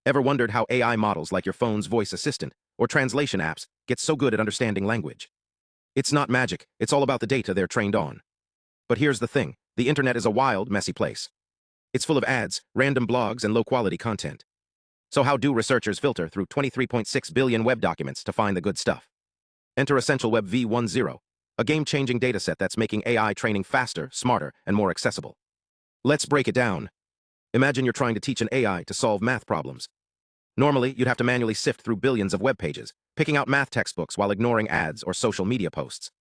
Ever wondered how AI models like your phone's voice assistant or translation apps get so good at understanding language? It's not magic, it's all about the data they're trained on. But here's the thing, the internet is a wild, messy place. It's full of ads, random blogs, and low-quality content. So how do researchers filter through 23.6 billion web documents to find the good stuff? Enter ESSENTIAL-WEB V1.0, a game-changing dataset that's making AI training faster, smarter, and more accessible. Let's break it down. Imagine you're trying to teach an AI to solve math problems. Normally, you'd have to manually sift through billions of web pages, picking out math textbooks while ignoring ads or social media posts.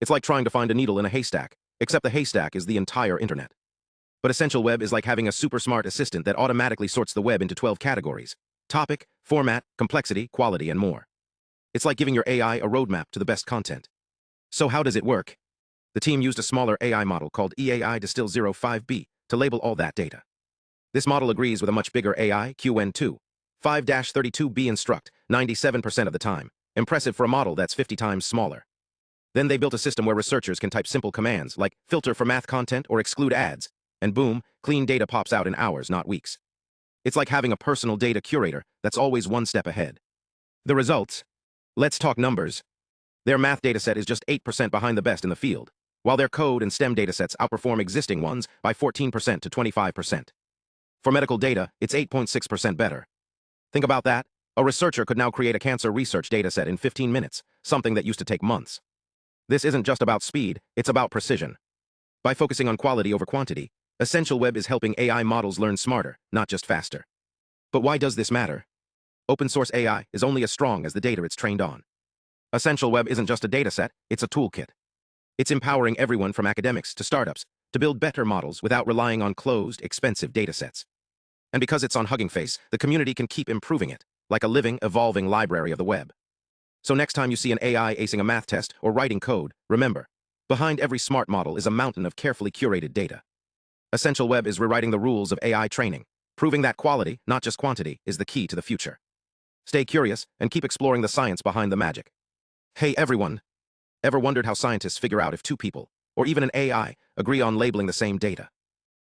It's like trying to find a needle in a haystack, except the haystack is the entire internet. But ESSENTIAL-WEB is like having a super smart assistant that automatically sorts the web into 12 categories: topic, format, complexity, quality, and more. It's like giving your AI a roadmap to the best content. So how does it work? The team used a smaller AI model called EAI-Distill-0.5b to label all that data. This model agrees with a much bigger AI, Qwen2.5-32B-Instruct, 97% of the time. Impressive for a model that's 50 times smaller. Then they built a system where researchers can type simple commands like filter for math content or exclude ads, and boom, clean data pops out in hours, not weeks. It's like having a personal data curator that's always one step ahead. The results? Let's talk numbers. Their math dataset is just 8% behind the best in the field, while their code and STEM datasets outperform existing ones by 14% to 25%. For medical data, it's 8.6% better. Think about that. A researcher could now create a cancer research dataset in 15 minutes, something that used to take months. This isn't just about speed, it's about precision. By focusing on quality over quantity, ESSENTIAL-WEB is helping AI models learn smarter, not just faster. But why does this matter? Open-source AI is only as strong as the data it's trained on. ESSENTIAL-WEB isn't just a dataset, it's a toolkit. It's empowering everyone from academics to startups to build better models without relying on closed, expensive datasets. And because it's on HuggingFace, the community can keep improving it, like a living, evolving library of the web. So next time you see an AI acing a math test or writing code, remember, behind every smart model is a mountain of carefully curated data. ESSENTIAL-WEB is rewriting the rules of AI training, proving that quality, not just quantity, is the key to the future. Stay curious and keep exploring the science behind the magic. Hey everyone! Ever wondered how scientists figure out if two people, or even an AI, agree on labeling the same data?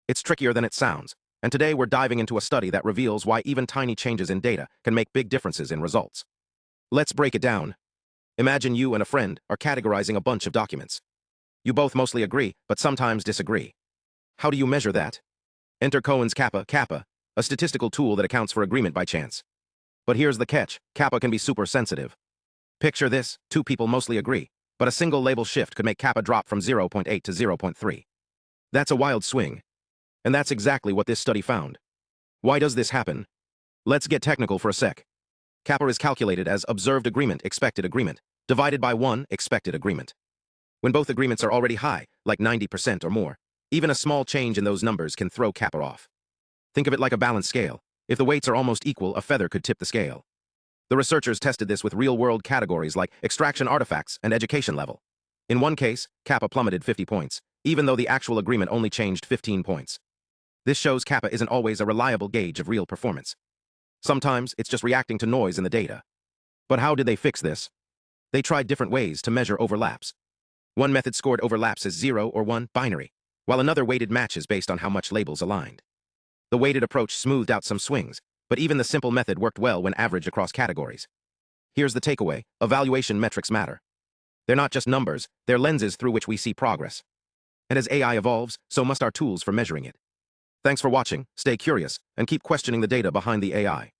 It's trickier than it sounds, and today we're diving into a study that reveals why even tiny changes in data can make big differences in results. Let's break it down. Imagine you and a friend are categorizing a bunch of documents. You both mostly agree, but sometimes disagree. How do you measure that? Enter Cohen's Kappa, a statistical tool that accounts for agreement by chance. But here's the catch, Kappa can be super sensitive. Picture this, two people mostly agree, but a single label shift could make Kappa drop from 0.8 to 0.3. That's a wild swing. And that's exactly what this study found. Why does this happen? Let's get technical for a sec. Kappa is calculated as observed agreement, expected agreement, divided by 1 expected agreement. When both agreements are already high, like 90% or more, even a small change in those numbers can throw Kappa off. Think of it like a balanced scale. If the weights are almost equal, a feather could tip the scale. The researchers tested this with real-world categories like extraction artifacts and education level. In one case, Kappa plummeted 50 points, even though the actual agreement only changed 15 points. This shows Kappa isn't always a reliable gauge of real performance. Sometimes it's just reacting to noise in the data. But how did they fix this? They tried different ways to measure overlaps. One method scored overlaps as 0 or 1 binary, while another weighted matches based on how much labels aligned. The weighted approach smoothed out some swings, but even the simple method worked well when averaged across categories. Here's the takeaway, evaluation metrics matter. They're not just numbers, they're lenses through which we see progress. And as AI evolves, so must our tools for measuring it. Thanks for watching, stay curious, and keep questioning the data behind the AI.